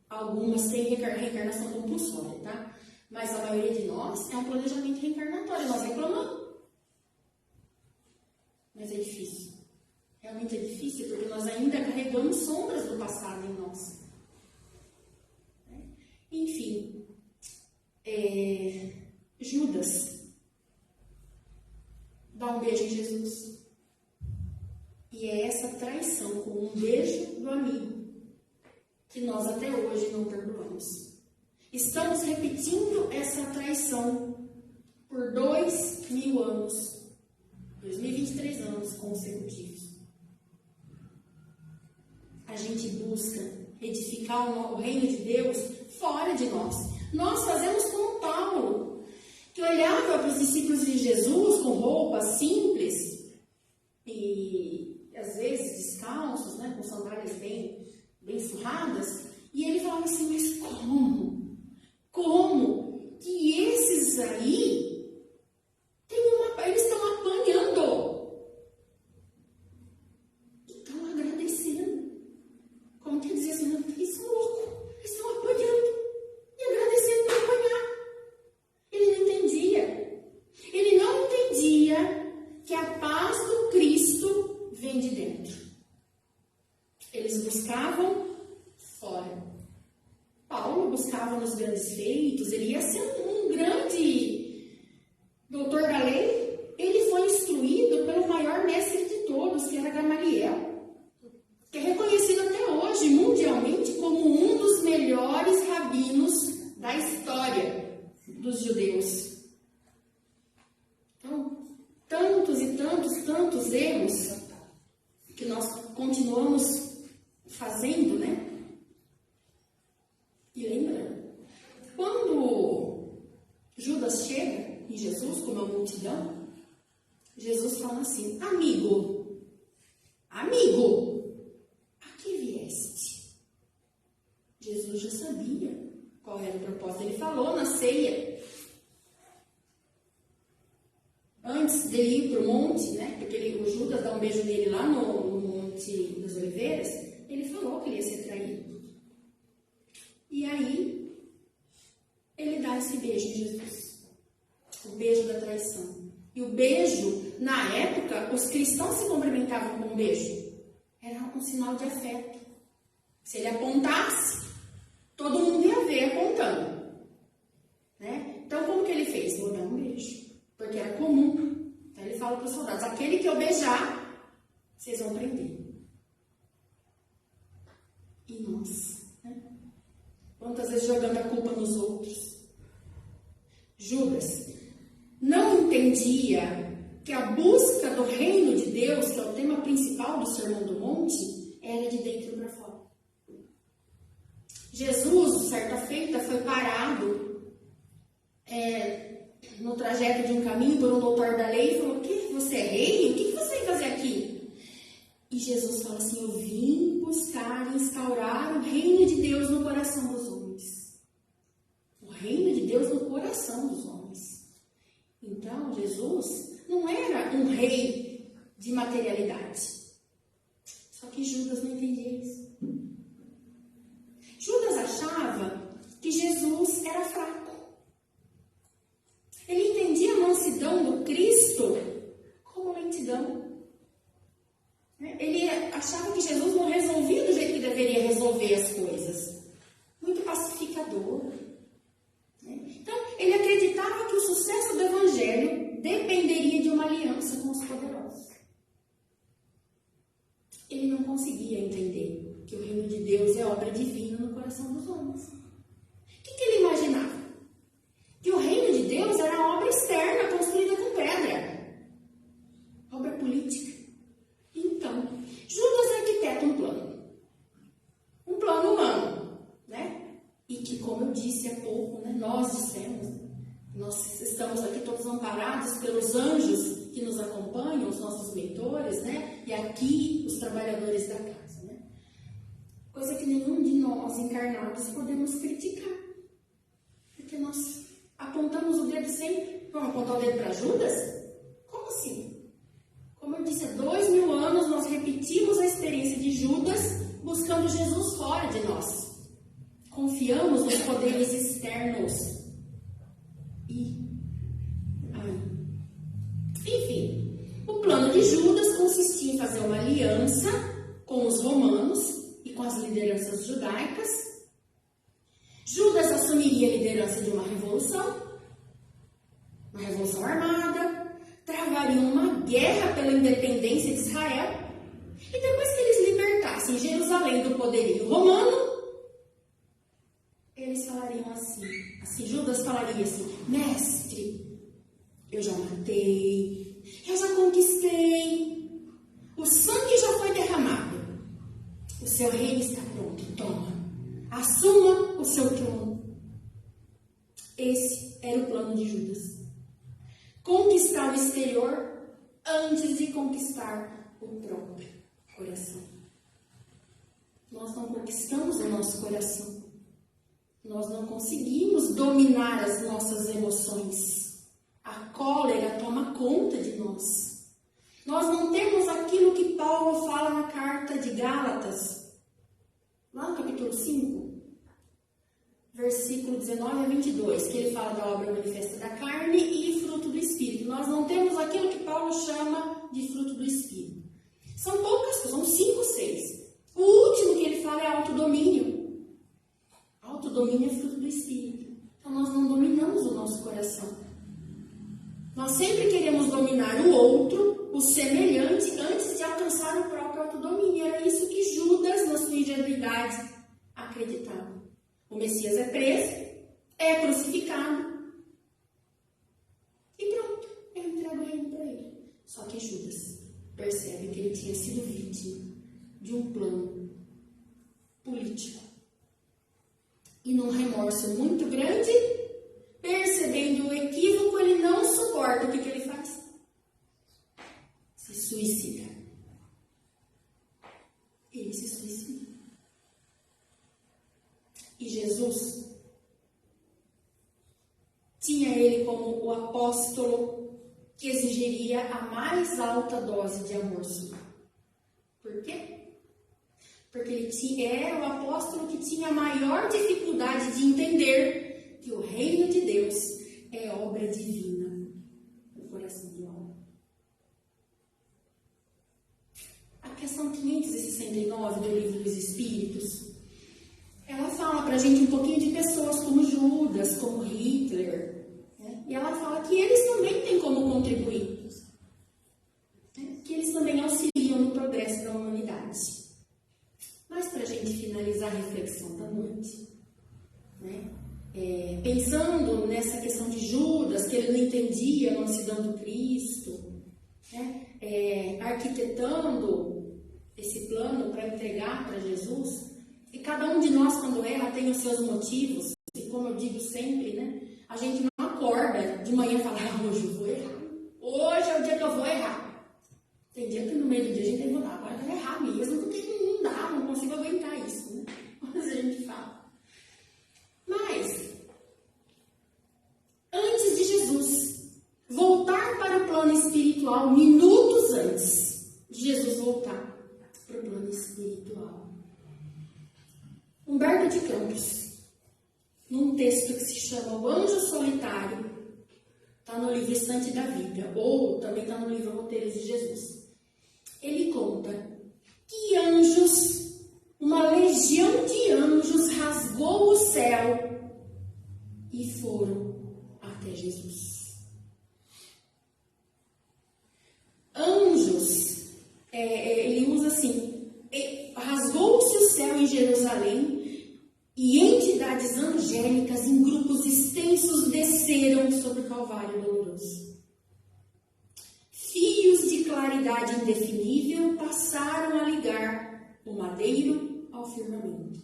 Algumas têm reencarnação compulsória, tá? Mas a maioria de nós é um planejamento reencarnatório. Nós reclamamos. Mas é difícil. Realmente é difícil, porque nós ainda carregamos sombras do passado em nós. Enfim. Judas dá um beijo em Jesus. E é essa traição com um beijo do amigo que nós até hoje não perdoamos. Estamos repetindo essa traição por 2000 anos, 2023 anos consecutivos. A gente busca edificar o reino de Deus fora de nós. Nós fazemos como Paulo, que olhava para os discípulos de Jesus com roupas simples e às vezes descalços, né, com sandálias bem surradas, e ele falava assim, mas como que esses aí eles estão apanhando, estão agradecendo, como quer dizer assim, eles são loucos, eles estão apanhando e agradecendo por apanhar. Ele não entendia que a paz do Cristo vem de dentro. Eles buscavam fora. Paulo buscava nos grandes feitos, ele ia ser um grande doutor da lei. Ele foi instruído pelo maior mestre de todos, que era Gamaliel, que é reconhecido até hoje mundialmente como um dos melhores rabinos da história dos judeus. Então, tantos e tantos erros que nós continuamos fazendo, né? E lembra, quando Judas chega em Jesus com uma multidão, Jesus fala assim, amigo, a que vieste? Jesus já sabia qual era o propósito. Ele falou na ceia, antes de ir para o monte, né? Porque o Judas dá um beijo nele lá no Monte das Oliveiras, ele falou que ele ia ser traído. E aí, ele dá esse beijo em Jesus. O beijo da traição. E o beijo, na época, os cristãos se cumprimentavam com um beijo. Era um sinal de afeto. Se ele apontasse, todo mundo ia ver apontando. Né? Então, como que ele fez? Vou dar um beijo. Porque era comum. Então, ele fala para os soldados, aquele que eu beijar, vocês vão prender. E nós, né? Quantas vezes jogando a culpa nos outros? Judas não entendia que a busca do reino de Deus, que é o tema principal do Sermão do Monte, era de dentro para fora. Jesus, certa feita, foi parado no trajeto de um caminho por um doutor da lei e falou, o que? Você é rei? O que você vem fazer aqui? E Jesus fala assim, eu vim buscar e instaurar o reino de Deus no coração dos homens. O reino de Deus no coração dos homens. Então, Jesus não era um rei de materialidade. Só que Judas não entendia isso. Judas achava que Jesus era fraco. Ele entendia a mansidão do Cristo como lentidão. Ele achava que Jesus não resolvia do jeito que deveria resolver as coisas. Muito pacificador. Então, ele acreditava que o sucesso do Evangelho dependeria de uma aliança com os poderosos. Ele não conseguia entender que o reino de Deus é obra divina no coração dos homens. O que ele imaginava? disse há pouco, né? Nós dissemos, nós estamos aqui todos amparados pelos anjos que nos acompanham, os nossos mentores, né? E aqui os trabalhadores da casa, né? Coisa que nenhum de nós encarnados podemos criticar, porque nós apontamos o dedo sempre. Vamos apontar o dedo para Judas? Como assim? Como eu disse, há 2000 anos nós repetimos a experiência de Judas buscando Jesus fora de nós. Confiamos nos poderes externos. Enfim, o plano de Judas consistia em fazer uma aliança com os romanos e com as lideranças judaicas. Judas assumiria a liderança de uma revolução armada, travariam uma guerra pela independência de Israel, e depois que eles libertassem Jerusalém do poderio romano, eles falariam assim, Judas falaria assim: mestre, eu já matei, eu já conquistei, o sangue já foi derramado, o seu reino está pronto, toma, assuma o seu trono. Esse era o plano de Judas. Conquistar o exterior antes de conquistar o próprio coração. Nós não conquistamos o nosso coração. Nós não conseguimos dominar as nossas emoções. A cólera toma conta de nós. Nós não temos aquilo que Paulo fala na carta de Gálatas, lá no capítulo 5, versículo 19 a 22, que ele fala da obra manifesta da carne e fruto do Espírito. Nós não temos aquilo que Paulo chama de fruto do Espírito. São poucas coisas, são 5 ou 6. O último que ele fala é autodomínio. Autodomínio é fruto do Espírito. Então nós não dominamos o nosso coração. Nós sempre queremos dominar o outro, o semelhante, antes de alcançar o próprio autodomínio. Era isso que Judas, na sua ingenuidade, acreditava. O Messias é preso, é crucificado e pronto, eu entrego o reino para ele. Só que Judas percebe que ele tinha sido vítima de um plano político. E num remorso muito grande, percebendo o equívoco, ele não suporta. O que ele faz? Se suicida. Ele se suicida. E Jesus tinha ele como o apóstolo que exigiria a mais alta dose de amor sujo. Por quê? Porque ele era o apóstolo que tinha a maior dificuldade de entender que o reino de Deus é obra divina no coração do homem. A questão 569 do Livro dos Espíritos, ela fala pra gente um pouquinho de pessoas como Judas, como Hitler, né? E ela fala que eles também têm como contribuir, né? Que eles também auxiliam no progresso da humanidade. Mas pra gente finalizar a reflexão da noite, né? Pensando nessa questão de Judas, que ele não entendia a mansidão do Cristo, né? Arquitetando esse plano para entregar para Jesus. E cada um de nós, quando erra, tem os seus motivos. E como eu digo sempre, né? A gente não acorda de manhã e fala: hoje eu vou errar. Hoje é o dia que eu vou errar. Tem dia que no meio do dia a gente tem que falar: agora eu vou errar mesmo, porque não dá, não consigo aguentar isso, né? Mas a gente fala. Mas, antes de Jesus voltar para o plano espiritual, minutos antes de Jesus voltar para o plano espiritual, Humberto de Campos, num texto que se chama O Anjo Solitário, está no livro Estante da Vida, ou também está no livro Roteiros de Jesus. Ele conta que anjos, uma legião de anjos rasgou o céu e foram até Jesus. Anjos, ele usa assim, rasgou-se o céu em Jerusalém e entidades angélicas em grupos extensos desceram sobre o Calvário doloroso. Fios de claridade indefinível passaram a ligar o madeiro ao firmamento.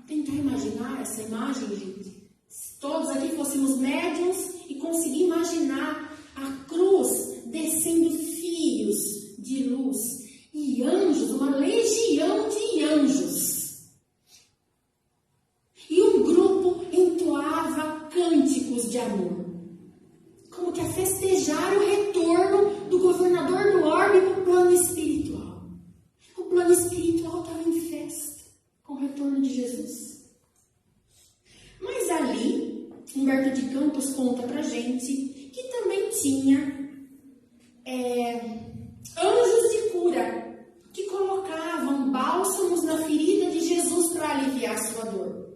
tentar imaginar essa imagem, gente. Se todos aqui fôssemos médiuns e conseguir imaginar a cruz descendo fios de luz e anjos, uma legião de anjos. E um grupo entoava cânticos de amor, como que a festejar o retorno do governador do orbe para o plano espiritual. O plano espiritual estava em festa com o retorno de Jesus. Mas ali, Humberto de Campos conta pra gente que também tinha anjos de cura que colocavam bálsamos na ferida de Jesus para aliviar sua dor.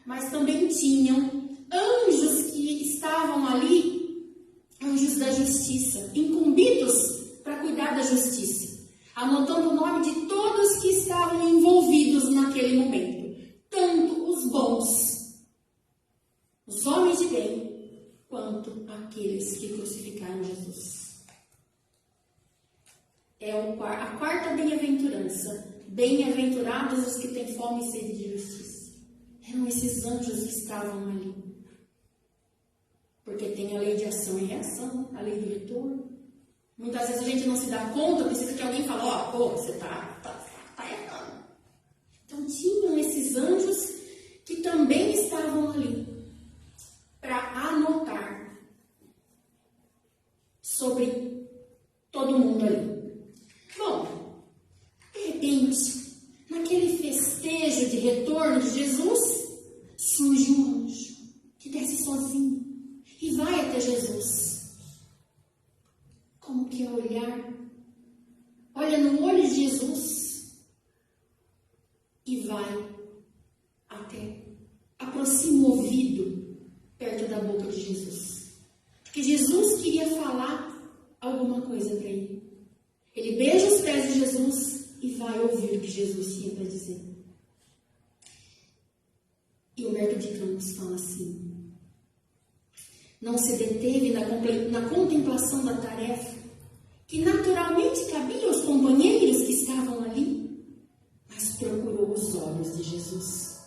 Mas também tinham anjos que estavam ali, anjos da justiça, incumbidos para cuidar da justiça, anotando o nome de todos que estavam envolvidos naquele momento, tanto os bons, os homens de bem, quanto aqueles que crucificaram Jesus. É a quarta bem-aventurança. Bem-aventurados os que têm fome e sede de justiça. Eram esses anjos que estavam ali. Porque tem a lei de ação e reação, a lei do retorno. Muitas vezes a gente não se dá conta, precisa que alguém fale, você tá errando. Então tinham esses anjos que também estavam ali para anotar sobre todo mundo ali. Bom, de repente, naquele festejo de retorno de Jesus, surge um anjo que desce sozinho e vai até Jesus. Como que é olhar? Olha no olho de Jesus e vai até, aproxima o ouvido perto da boca de Jesus. Porque Jesus queria falar alguma coisa para ele. Ele beija os pés de Jesus e vai ouvir o que Jesus tinha para dizer. E Humberto de Campos fala assim: não se deteve na contemplação da tarefa que naturalmente cabia aos companheiros que estavam ali, mas procurou os olhos de Jesus,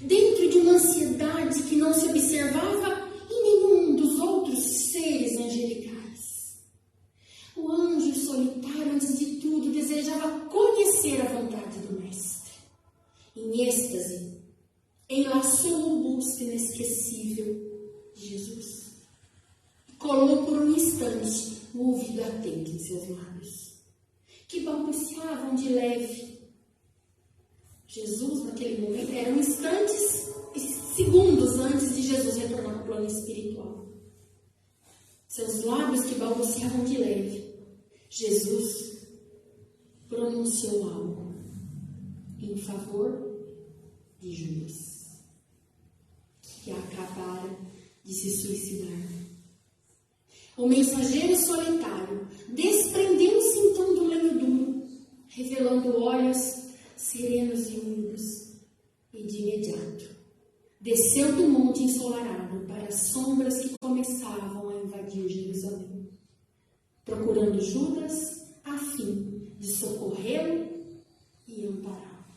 dentro de uma ansiedade que não se observava em nenhum dos outros seres angelicais. O anjo solitário, antes de tudo, desejava conhecer a vontade do Mestre. Em êxtase, enlaçou o busto inesquecível de Jesus. Colou por um instante o ouvido atento em seus lábios, que balbuciavam de leve. Jesus, naquele momento, eram instantes, segundos antes de Jesus retornar ao plano espiritual. Seus lábios que balbuciavam de leve. Jesus pronunciou algo em favor de Judas, que acabara de se suicidar. O mensageiro solitário desprendeu-se então do lenho duro, revelando olhos serenos e úmidos, e de imediato desceu do monte ensolarado para as sombras que começavam a invadir Jerusalém, procurando Judas a fim de socorrê-lo e ampará-lo.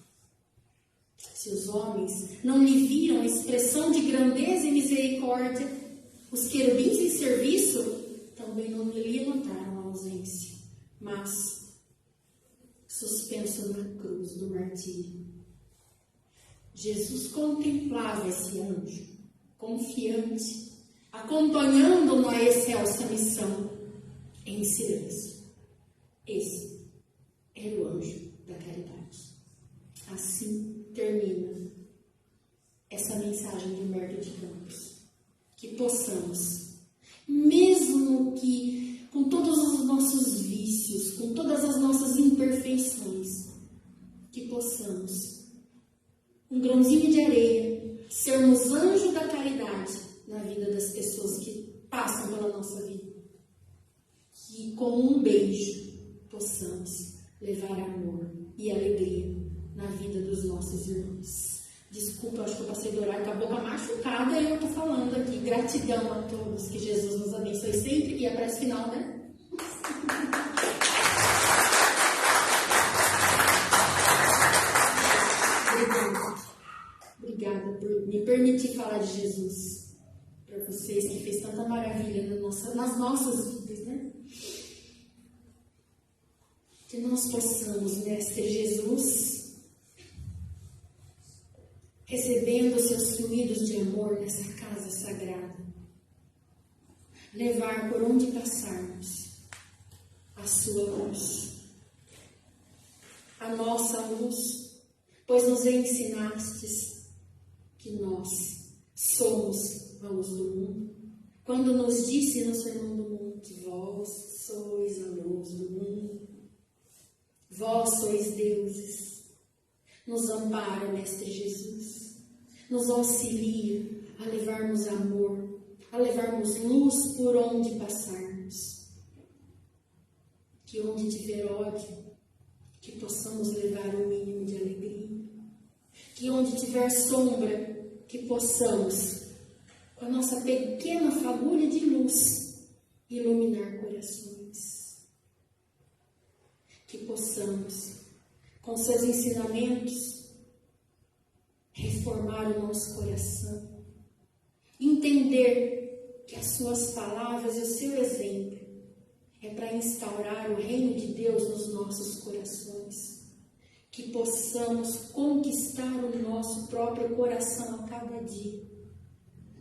Se os homens não lhe viram expressão de grandeza e misericórdia, os querubins em serviço também não lhe notaram a ausência, mas suspenso na cruz do martírio, Jesus contemplava esse anjo, confiante, acompanhando-no a excelsa missão, em silêncio. Esse era o anjo da caridade. Assim termina essa mensagem de Humberto de Campos. Que possamos, mesmo que com todos os nossos vícios, com todas as nossas imperfeições, que possamos, um grãozinho de areia, sermos anjo da caridade na vida das pessoas que passam pela nossa vida. Que com um beijo possamos levar amor e alegria na vida dos nossos irmãos. Desculpa, acho que eu passei do horário com a boca machucada e eu estou falando aqui. Gratidão a todos, que Jesus nos abençoe sempre. E a prece final, né? falar de Jesus para vocês, que fez tanta maravilha nas nossas vidas, né? Que nós possamos, Mestre Jesus, recebendo os seus fluidos de amor nessa casa sagrada, levar por onde passarmos a sua luz, a nossa luz, pois nos ensinastes que nós somos a luz do mundo. Quando nos disse no Sermão do Monte, vós sois a luz do mundo, vós sois deuses, nos ampara, Mestre Jesus, nos auxilia a levarmos amor, a levarmos luz por onde passarmos. Que onde tiver ódio, que possamos levar o mínimo de alegria. Que onde tiver sombra, que possamos, com a nossa pequena fagulha de luz, iluminar corações. Que possamos, com seus ensinamentos, reformar o nosso coração. Entender que as suas palavras e o seu exemplo é para instaurar o reino de Deus nos nossos corações. Que possamos conquistar o nosso próprio coração a cada dia,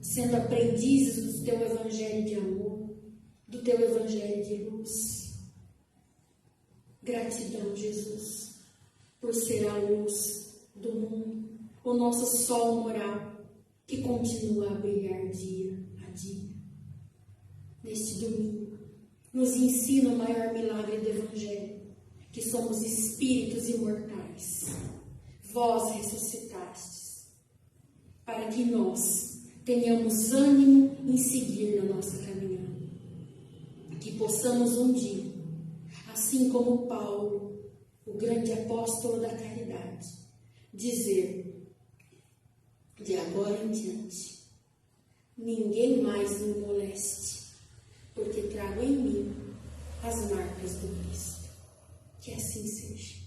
sendo aprendizes do teu evangelho de amor, do teu evangelho de luz. Gratidão, Jesus, por ser a luz do mundo, o nosso sol moral, que continua a brilhar dia a dia. Neste domingo, nos ensina o maior milagre do Evangelho, que somos espíritos imortais. Vós ressuscitastes, para que nós tenhamos ânimo em seguir na nossa caminhada. Que possamos um dia, assim como Paulo, o grande apóstolo da caridade, dizer: de agora em diante, ninguém mais me moleste, porque trago em mim as marcas do Cristo. Que assim seja.